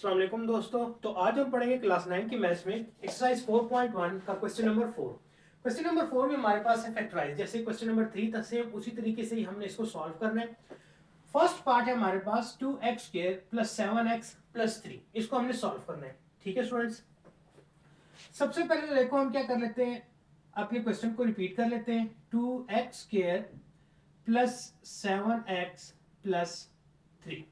अस्सलाम वालेकुम दोस्तों। तो आज हम पढ़ेंगे क्लास 9 की मैथ्स में एक्सरसाइज 4.1 का क्वेश्चन नंबर 4। क्वेश्चन नंबर 4 में हमारे पास है फैक्टराइज, जैसे क्वेश्चन नंबर 3 था सेम उसी तरीके से ही हमने इसको सॉल्व करना है। फर्स्ट पार्ट है हमारे पास 2x² प्लस 7x प्लस 3, इसको हमने सॉल्व करना है। ठीक है स्टूडेंट्स, सबसे पहले तो देखो हम क्या कर लेते हैं, अपने क्वेश्चन को रिपीट कर लेते हैं। 2x² plus 7x plus 3।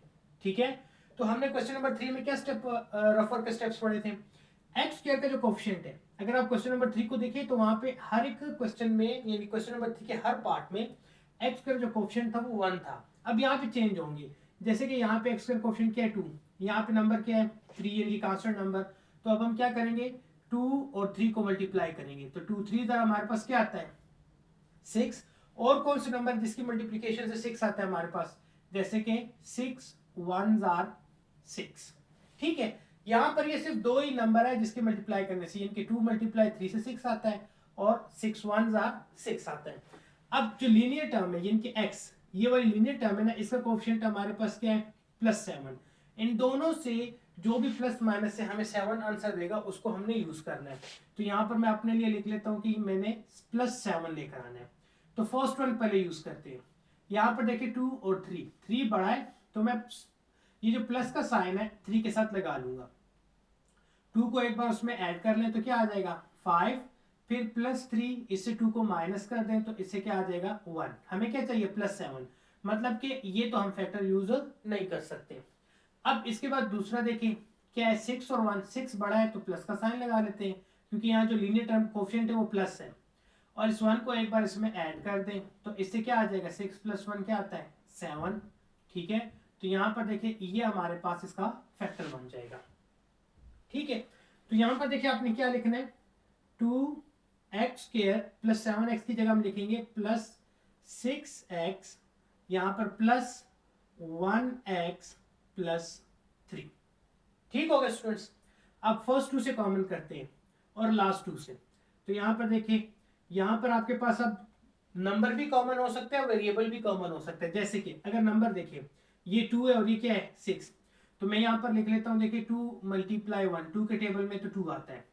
ठीक है, तो हमने क्वेश्चन नंबर 3 में क्या स्टेप रफर के स्टेप्स पढ़े थे। एक्स स्क्वायर का जो कोफिशिएंट है, अगर आप क्वेश्चन नंबर 3 को देखिए तो वहां पे हर एक क्वेश्चन में यानी क्वेश्चन नंबर 3 के हर पार्ट में एक्स स्क्वायर जो कोफिशिएंट था वो 1 था। अब यहाँ पे चेंज होंगे, जैसे कि यहाँ पे एक्स स्क्वायर कोफिशिएंट क्या है 2, यहाँ पे नंबर क्या है 3 यानी कांस्टेंट नंबर। तो अब हम क्या करेंगे 2 और 3 को मल्टीप्लाई करेंगे तो 2 3 हमारे पास क्या आता है 6। और कौन से नंबर जिसकी मल्टीप्लीकेशन से 6 आता है हमारे पास, जैसे कि 6 1s are 6। ठीक है, यहां पर ये सिर्फ दो ही नंबर है जिसके मल्टीप्लाई करने से, इनके 2 मल्टीप्लाई 3 से 6 आता है और 6 1s are 6 आता है। अब जो लीनियर टर्म है इनके x, ये वाली लीनियर टर्म है ना, इसका कोएफिशिएंट हमारे पास क्या है +7। इन दोनों से जो भी प्लस माइनस से हमें 7 आंसर देगा उसको हमने यूज करना है। तो यहाँ पर मैं अपने लिए लिख लेता हूँ कि मैंने +7 लेकर आना है। तो फर्स्ट वन पहले यूज करते हैं। यहाँ पर देखिए 2 और 3 बड़ा है तो मैं ये जो प्लस का साइन है 3 के साथ लगा लूंगा। 2 को एक बार उसमें ऐड कर लें तो क्या आ जाएगा 5, फिर +3, इससे 2 को माइनस कर दें तो इससे क्या आ जाएगा 1। हमें क्या चाहिए +7, मतलब कि ये तो हम फैक्टर यूज नहीं कर सकते। अब इसके बाद दूसरा देखें क्या है 6 और 1, 6 बड़ा है तो प्लस का साइन लगा लेते हैं क्योंकि यहाँ जो लीनियर टर्म कोफिशिएंट है वो प्लस है। और इस 1 को एक बार इसमें ऐड कर दें तो इससे क्या आ जाएगा 6 + 1 क्या आता है 7। ठीक है, तो यहाँ पर देखिए ये हमारे पास इसका फैक्टर बन जाएगा। ठीक है, तो यहाँ पर देखिए आपने क्या लिखना है 2x² प्लस 7x की जगह हम लिखेंगे +6x, यहाँ पर +1x प्लस 3। ठीक हो गया स्टूडेंट्स। अब फर्स्ट 2 से कॉमन करते हैं और लास्ट 2 से। तो यहाँ पर देखिए यहाँ पर आपके पास अब नंबर भी कॉमन हो सकता है और वेरिएबल भी कॉमन हो सकता है। जैसे कि अगर नंबर देखिए ये 2 है और ये क्या है 6, तो मैं यहाँ पर लिख लेता हूँ देखिए 2 × 1, 2 के टेबल में तो 2 आता है।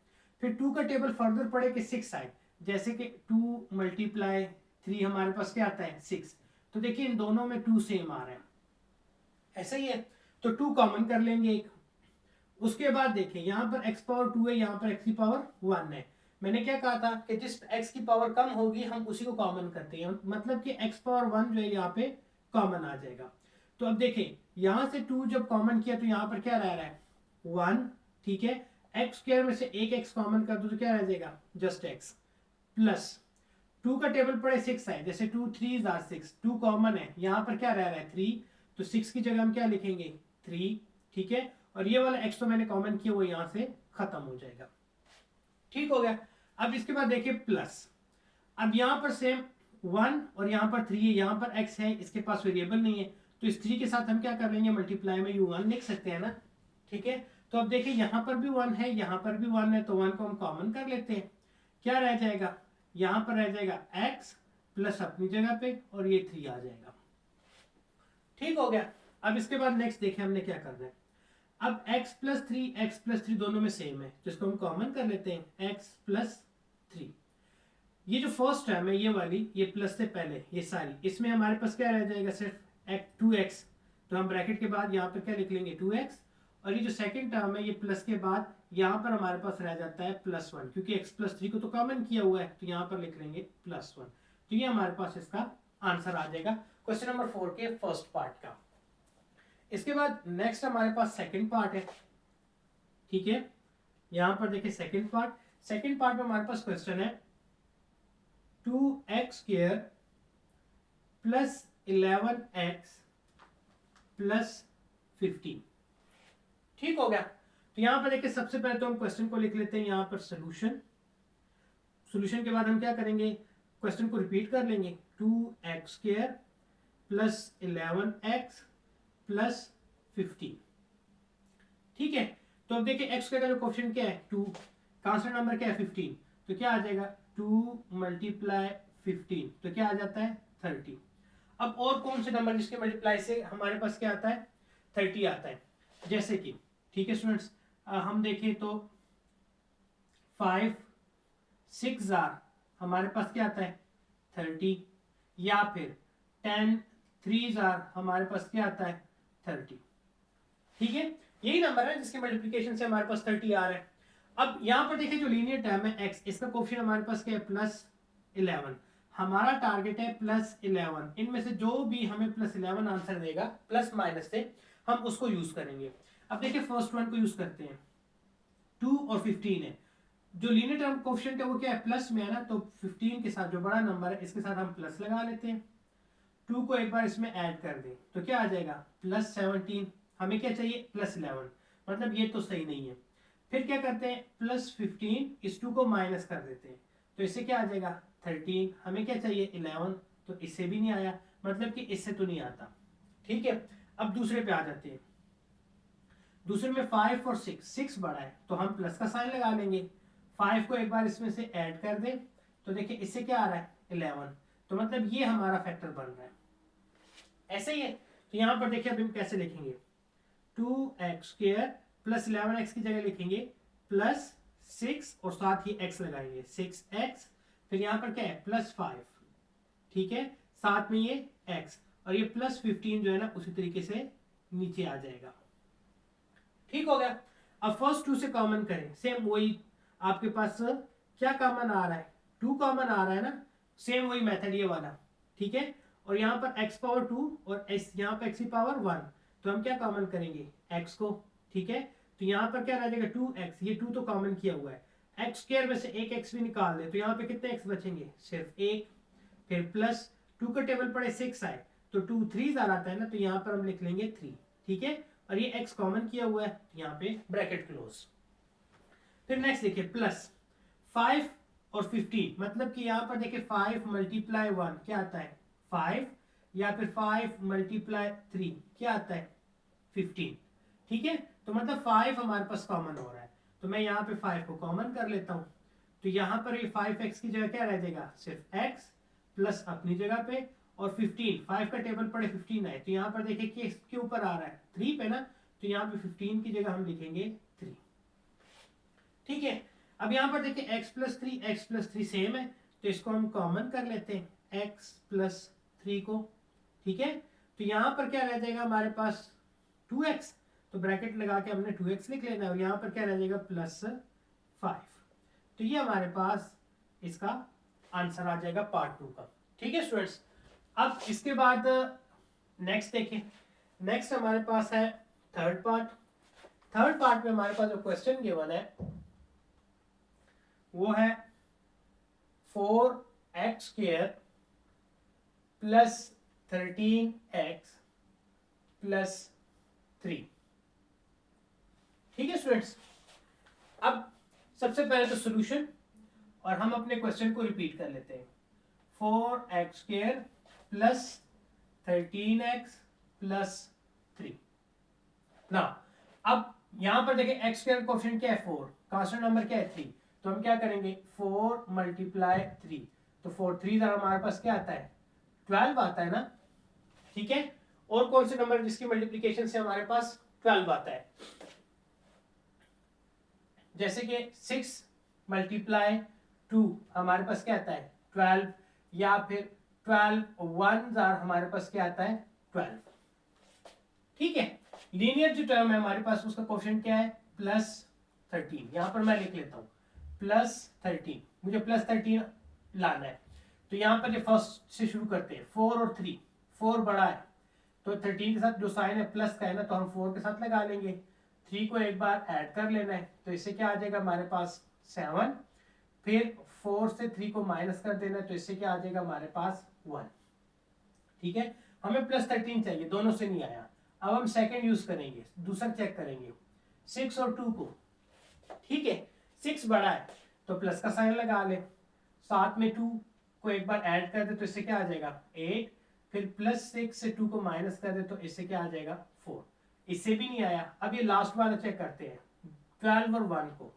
फिर 2 का टेबल फर्दर पढ़े कि 6 आए, जैसे कि 2 × 3 हमारे पास क्या आता है 6। तो देखिए इन दोनों में 2 सेम आ रहा है, ऐसा ही है। तो 2 कॉमन कर लेंगे एक। उसके बाद देखिए यहाँ पर x⁻2 है, यहाँ पर x⁻1 है। मैंने क्या कहा था कि जिस x की पावर कम होगी हम उसी को कॉमन करते हैं, मतलब कि x⁻1 जो है यहाँ पे कॉमन आ जाएगा। तो अब देखिए यहाँ से 2 जब कॉमन किया तो यहाँ पर क्या रह रहा है 1। ठीक है, x² में से एक x कॉमन कर दो तो क्या रह जाएगा जस्ट x, प्लस 2 का टेबल पड़े 6 है, जैसे 2 3s are 6, 2 कॉमन है, यहाँ पर क्या रह रहा है 3, तो 6 की जगह हम क्या लिखेंगे 3। ठीक है, और ये वाला x तो मैंने कॉमन किया वो यहाँ से खत्म हो जाएगा। ठीक हो गया। अब इसके बाद देखिए प्लस, अब यहाँ पर सेम 1 और यहाँ पर 3 है, यहाँ पर x है, इसके पास वेरिएबल नहीं है तो इस 3 के साथ हम क्या कर लेंगे मल्टीप्लाई में u1 लिख सकते हैं ना। ठीक है, तो अब देखिए यहाँ पर भी 1 है, यहाँ पर भी 1 है, तो 1 को हम कॉमन कर लेते हैं। क्या रह जाएगा, यहाँ पर रह जाएगा x प्लस अपनी जगह पे और ये 3 आ जाएगा। ठीक हो गया। अब इसके बाद नेक्स्ट देखें हमने क्या करना है। अब x+3 दोनों में सेम है, जिसको हम कॉमन कर लेते हैं x+3। ये जो फर्स्ट टर्म है ये वाली, ये प्लस से पहले ये सारी, इसमें हमारे पास क्या रह जाएगा सिर्फ 2x, तो हम ब्रैकेट के बाद यहाँ पर क्या लिख लेंगे 2x। और ये जो सेकंड टर्म है ये प्लस के बाद यहाँ पर हमारे पास रह जाता है +1, क्योंकि x+3 को तो कॉमन किया हुआ है तो यहाँ पर लिख लेंगे +1। तो ये हमारे पास इसका आंसर आ जाएगा क्वेश्चन नंबर 4 के फर्स्ट पार्ट का। इसके बाद नेक्स्ट हमारे पास सेकंड पार्ट है। ठीक है, यहां पर देखिए सेकंड पार्ट में हमारे पास क्वेश्चन है 2x² प्लस 11x प्लस 15। ठीक हो गया, तो यहां पर देखिए सबसे पहले तो हम क्वेश्चन को लिख लेते हैं यहाँ पर सोल्यूशन के बाद हम क्या करेंगे क्वेश्चन को रिपीट कर लेंगे 2x² प्लस 11x प्लस 15। ठीक है, तो अब देखिए x का जो क्वेश्चन क्या है 2, कांस्टेंट नंबर क्या है 15, तो क्या आ जाएगा 2 × 15 तो क्या आ जाता है 30। अब और कौन से नंबर जिसके मल्टीप्लाई से हमारे पास क्या आता है 30 आता है, जैसे कि ठीक है स्टूडेंट्स, हम देखें तो 5 6 जार हमारे पास क्या आता है 30, या फिर 10 3 जार हमारे पास क्या आता है 30। ठीक है, यही नंबर है जिसके मल्टीप्लिकेशन से हमारे पास 30 आ रहा है। अब यहाँ पर देखिए जो लीनियर टर्म है x, इसका कोफिशिएंट हमारे पास क्या है +11। हमारा टारगेट है +11, इनमें से जो भी हमें +11 आंसर देगा प्लस माइनस से हम उसको यूज करेंगे। अब देखिए फर्स्ट वन को यूज करते हैं, 2 और 15 है। जो लीनियर टर्म कोफिशिएंट है वो क्या है प्लस में है ना, तो 15 के साथ जो बड़ा नंबर है इसके साथ हम प्लस लगा लेते हैं। 2 को एक बार इसमें ऐड कर दें तो क्या आ जाएगा +17। हमें क्या चाहिए +11, मतलब ये तो सही नहीं है। फिर क्या करते हैं +15, इस 2 को माइनस कर देते हैं तो इससे क्या आ जाएगा 13। हमें क्या चाहिए 11, तो इससे भी नहीं आया, मतलब कि इससे तो नहीं आता। ठीक है, अब दूसरे पे आ जाते हैं। दूसरे में 5 और 6 बड़ा है तो हम प्लस का साइन लगा लेंगे। 5 को एक बार इसमें से ऐड कर दें तो देखिए इससे क्या आ रहा है 11, तो मतलब ये हमारा फैक्टर बन रहा है। ऐसे ही है, तो यहां पर देखिए अब हम कैसे लिखेंगे 2x² प्लस 11x की जगह लिखेंगे +6 और साथ ही x लगाएंगे 6x, फिर यहां पर क्या है +5, ठीक है, साथ में ये x, और ये +15 जो है ना उसी तरीके से नीचे आ जाएगा। ठीक हो गया। अब फर्स्ट 2 से कॉमन करें, सेम वही आपके पास क्या कॉमन आ रहा है 2 कॉमन आ रहा है ना, सेम वही मेथड ये वाला। ठीक है, और यहाँ पर x⁻2 और यहाँ पर x⁻1, तो हम क्या कॉमन करेंगे x को। ठीक है, तो यहाँ पर क्या रह जाएगा 2x, ये 2 तो कॉमन किया हुआ है, x² में से एक x भी निकाल दे तो यहाँ पे कितने x बचेंगे सिर्फ एक। फिर प्लस 2 का टेबल पड़े 6 आए तो 2 3 आता है ना, तो यहाँ पर हम लिख लेंगे 3। ठीक है, और ये x कॉमन किया हुआ है तो यहाँ पे ब्रैकेट क्लोज। फिर नेक्स्ट देखिए +5 और 15, मतलब कि यहाँ पर देखिए 5 × 1 क्या आता है 5, या फिर 5 × 3 क्या आता है 15। ठीक है, तो मतलब 5 हमारे पास कॉमन हो रहा है, तो मैं यहाँ पे 5 को कॉमन कर लेता हूँ। तो यहाँ पर ये 5x की जगह क्या रह जाएगा सिर्फ x प्लस अपनी जगह पे, और 15 5 का टेबल पड़े 15 आए तो यहाँ पर देखिए कि इसके ऊपर आ रहा है 3 पे ना, तो यहाँ पे 15 की जगह हम लिखेंगे 3। ठीक है, अब यहाँ पर देखिए x+3 सेम है तो इसको हम कॉमन कर लेते हैं x+3 को। ठीक है, तो यहाँ पर क्या रह जाएगा हमारे पास 2x, तो ब्रैकेट लगा के हमने 2x लिख लेना है, और यहाँ पर क्या रह जाएगा +5। तो ये हमारे पास इसका आंसर आ जाएगा पार्ट 2 का। ठीक है स्टूडेंट्स, अब इसके बाद नेक्स्ट देखें। नेक्स्ट हमारे पास है थर्ड पार्ट। थर्ड पार्ट में हमारे पास जो क्वेश्चन गिवन है वो है 4x² प्लस 13x प्लस 3। ठीक है स्टूडेंट्स, अब सबसे पहले तो सॉल्यूशन, और हम अपने क्वेश्चन को रिपीट कर लेते हैं 4x² प्लस 13x प्लस 3 ना। अब यहां पर देखिए x² कोएफिशिएंट क्या है 4, कांस्टेंट नंबर क्या है 3, तो हम क्या करेंगे 4 × 3, तो 4 3 हमारे पास क्या आता है 12 आता है ना। ठीक है, और कौन से नंबर जिसकी मल्टीप्लिकेशन से हमारे पास 12 आता है, जैसे कि 6 × 2 हमारे पास क्या आता है 12, या फिर 12 1 हमारे पास क्या आता है 12। ठीक है, लीनियर जो टर्म है हमारे पास उसका कोएफिशिएंट क्या है +13, यहां पर मैं लिख लेता हूं +13, मुझे +13 लाना है। तो यहां पर ये फर्स्ट से शुरू करते हैं 4 और 3, 4 बड़ा है तो 13 के साथ जो साइन है प्लस का है ना, तो हम 4 के साथ लगा लेंगे। 3 को एक बार ऐड कर लेना है तो इससे क्या आ जाएगा हमारे पास 7, फिर 4 से 3 को माइनस कर देना है तो इससे क्या आ जाएगा हमारे पास 1। ठीक है, हमें +13 चाहिए, दोनों से नहीं आया। अब हम सेकंड यूज करेंगे, दूसरा चेक करेंगे 6 और 2 को। ठीक है, 6 बड़ा है तो प्लस का साइन लगा ले, साथ में 2 को एक बार ऐड कर दे तो इससे क्या आ जाएगा 8, फिर +6 से 2 को माइनस कर दे तो इससे क्या आ जाएगा 4। इससे भी नहीं आया। अब ये लास्ट वाला चेक करते हैं 12 और 1 को,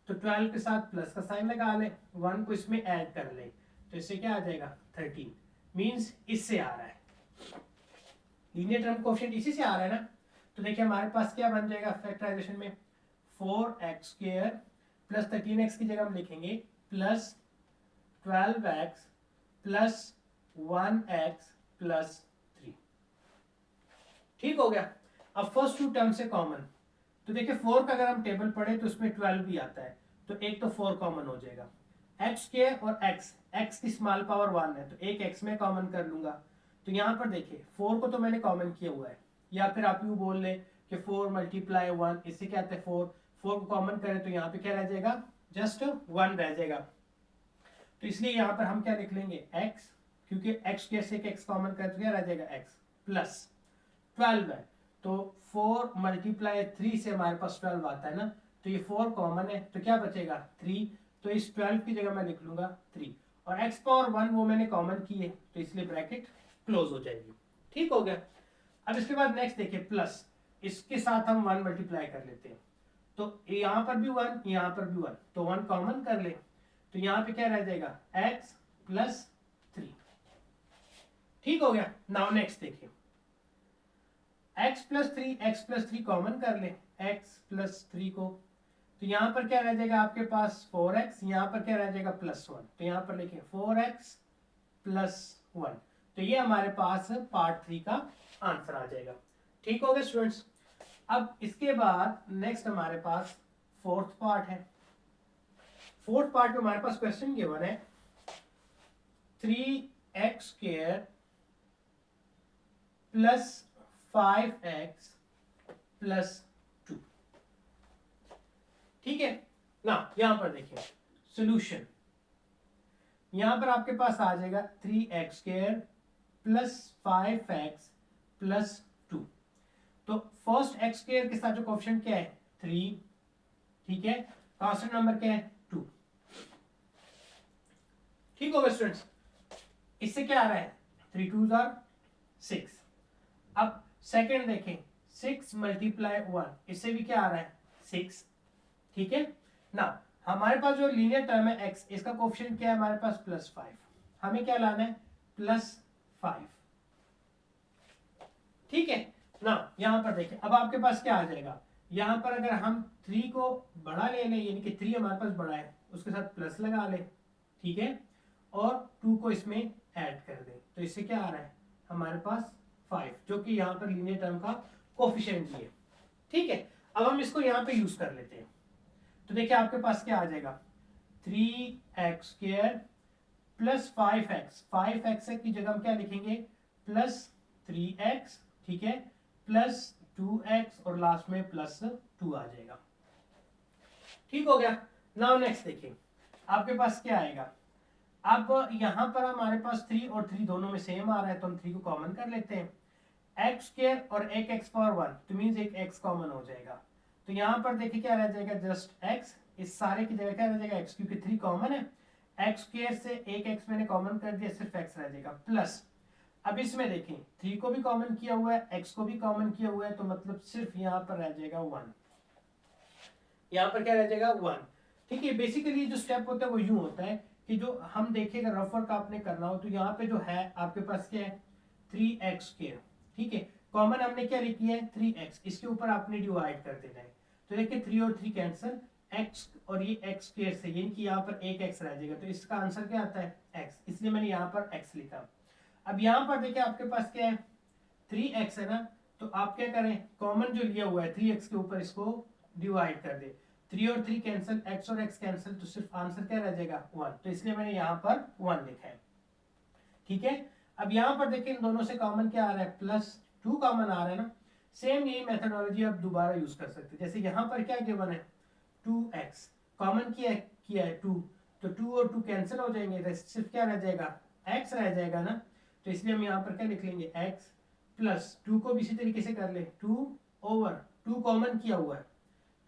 तो 12 के साथ प्लस का साइन लगा ले, 1 को इसमें ऐड कर ले तो इससे क्या आ जाएगा 13, मींस इससे आ रहा है लीनियर टर्म कोएफिशिएंट इसी से आ रहा है ना। तो देखिए हमारे पास क्या बन जाएगा फैक्टराइजेशन में, 4x² प्लस 13x की जगह हम लिखेंगे plus 12x plus 1x plus 3। ठीक हो गया। अब फर्स्ट टू टर्म से कॉमन, तो देखिए 4 का अगर हम टेबल पढ़े तो उसमें 12 भी आता है, तो एक तो 4 कॉमन हो जाएगा। x² और x की स्मॉल पावर 1 है, तो एक x में कॉमन कर लूंगा। तो यहाँ पर देखिए 4 को तो मैंने कॉमन किया हुआ है, या फिर आप यूँ बोल लें कि 4 × 1, इससे क्या आता है 4 को कॉमन करें तो यहाँ पे क्या रह जाएगा, जस्ट 1 रह जाएगा। तो इसलिए यहाँ पर हम क्या लिख लेंगे x, क्योंकि x² से एक x कॉमन करें तो क्या रह जाएगा x प्लस 12 है, तो 4 × 3 से हमारे पास 12 आता है ना, तो ये 4 कॉमन है तो क्या बचेगा 3, तो इस 12 की जगह मैं लिख लूंगा 3, और x पावर 1 वो मैंने कॉमन की है तो इसलिए ब्रैकेट क्लोज हो जाएगी। ठीक हो गया। अब इसके बाद नेक्स्ट देखिए प्लस, इसके साथ हम 1 मल्टीप्लाई कर लेते हैं, तो यहाँ पर भी 1 यहाँ पर भी 1, तो 1 कॉमन कर ले, तो यहाँ पे क्या रह जाएगा x प्लस 3। ठीक हो गया। नाउ नेक्स्ट देखिए x प्लस 3 कॉमन कर ले, x प्लस 3 को, तो यहाँ पर क्या रह जाएगा आपके पास 4x, यहाँ पर क्या रह जाएगा प्लस 1, तो यहाँ पर लिखें 4x प्लस 1, तो ये हमारे पास पार्ट 3 का आंसर आ जाएगा। ठीक हो गया स्टूडेंट्स। अब इसके बाद नेक्स्ट हमारे पास फोर्थ पार्ट है। फोर्थ पार्ट में हमारे पास क्वेश्चन गिवन है 3x² प्लस 5x प्लस 2। ठीक है ना, यहां पर देखिए सॉल्यूशन, यहां पर आपके पास आ जाएगा 3x² प्लस 5x प्लस 2। तो फर्स्ट x² के साथ जो कोएफिशिएंट क्या है 3, ठीक है, कांस्टेंट नंबर क्या है 2। ठीक होगा स्टूडेंट्स। इससे क्या आ रहा है 3 2s are 6। अब सेकंड देखें 6 × 1, इससे भी क्या आ रहा है 6। ठीक है ना, हमारे पास जो लीनियर टर्म है x, इसका कोएफिशिएंट क्या है हमारे पास +5, हमें क्या लाना है +5। ठीक है ना, यहां पर देखिए अब आपके पास क्या आ जाएगा, यहां पर अगर हम 3 को बड़ा ले लें, यानी कि 3 हमारे पास बड़ा है, उसके साथ प्लस लगा ले, ठीक है, और 2 को इसमें ऐड कर दें, तो इससे क्या आ रहा है हमारे पास 5, जो कि यहाँ पर लीनियर टर्म का कोएफिशिएंट भी है। ठीक है, अब हम इसको यहाँ पे यूज कर लेते हैं, तो देखिए आपके पास क्या आ जाएगा 3x² प्लस 5x की जगह हम क्या लिखेंगे प्लस 3x, ठीक है, प्लस 2x और लास्ट में प्लस 2 आ जाएगा। ठीक हो गया। नाउ नेक्स्ट देखिए आपके पास क्या आएगा, अब यहां पर हमारे पास 3 और 3 दोनों में सेम आ रहा है, तो हम 3 को कॉमन कर लेते हैं, x² और एक x पावर 1, तो मींस एक x कॉमन हो जाएगा, तो यहां पर देखिए क्या रह जाएगा जस्ट x, इस सारे की जगह क्या रह जाएगा x, क्योंकि 3 कॉमन है, x² से एक x मैंने कॉमन कर दिया, सिर्फ x रह जाएगा प्लस, अब इसमें देखें 3 को भी कॉमन किया हुआ है, x को भी कॉमन किया हुआ है, तो मतलब सिर्फ यहाँ पर रह जाएगा 1, यहाँ पर क्या रह जाएगा 1। ठीक है, बेसिकली जो स्टेप होता है वो यूं होता है कि जो हम देखेगा रफ वर्क आपने करना हो, तो यहाँ पे जो है आपके पास क्या है 3x², ठीक है, कॉमन हमने क्या लिखी है 3x, इसके ऊपर आपने डिवाइड कर देना है, तो देखिए 3 और 3 कैंसिल, x और ये x² से, यानी कि यहाँ पर एक x रह जाएगा, तो इसका आंसर क्या आता है x, इसलिए मैंने यहाँ पर x लिखा। अब यहाँ पर देखिए आपके पास क्या है 3x है ना, तो आप क्या करें कॉमन जो लिया हुआ है 3x के ऊपर इसको डिवाइड कर दे, 3 और 3 कैंसिल, x और x कैंसिल, तो सिर्फ आंसर क्या रह जाएगा 1, तो इसलिए मैंने यहाँ पर 1 लिखा है। ठीक है, अब यहाँ पर देखिए इन दोनों से कॉमन क्या आ रहा है +2 कॉमन आ रहा है ना, सेम यही मेथोडोलॉजी आप दोबारा यूज कर सकते हैं, जैसे यहाँ पर क्या गिवन है 2x कॉमन किया है 2, तो 2 और 2 कैंसिल हो जाएंगे, सिर्फ क्या रह जाएगा x रह जाएगा ना, तो इसलिए हम यहाँ पर क्या लिख लेंगे x प्लस 2 को भी इसी तरीके से कर ले 2 ओवर 2 कॉमन किया हुआ है,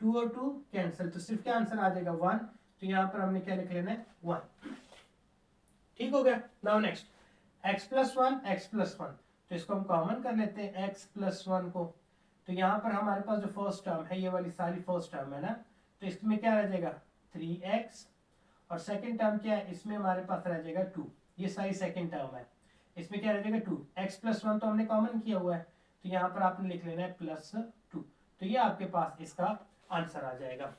2 और 2 कैंसिल, तो सिर्फ क्या आंसर आ जाएगा 1, तो यहाँ पर हमने क्या लिख लेना है 1। ठीक हो गया। नाउ नेक्स्ट x प्लस 1, तो इसको हम कॉमन कर लेते हैं x प्लस 1 को, तो यहाँ पर हमारे पास जो फर्स्ट टर्म है ये वाली सारी फर्स्ट टर्म है ना, तो इसमें क्या रह जाएगा 3x, और सेकंड टर्म क्या है इसमें हमारे पास रह जाएगा 2, ये सारी सेकंड टर्म है, इसमें क्या रह जाएगा 2, x प्लस 1 तो हमने कॉमन किया हुआ है, तो यहाँ पर आपने लिख लेना है तो ये आपके पास इसका आंसर आ जाएगा।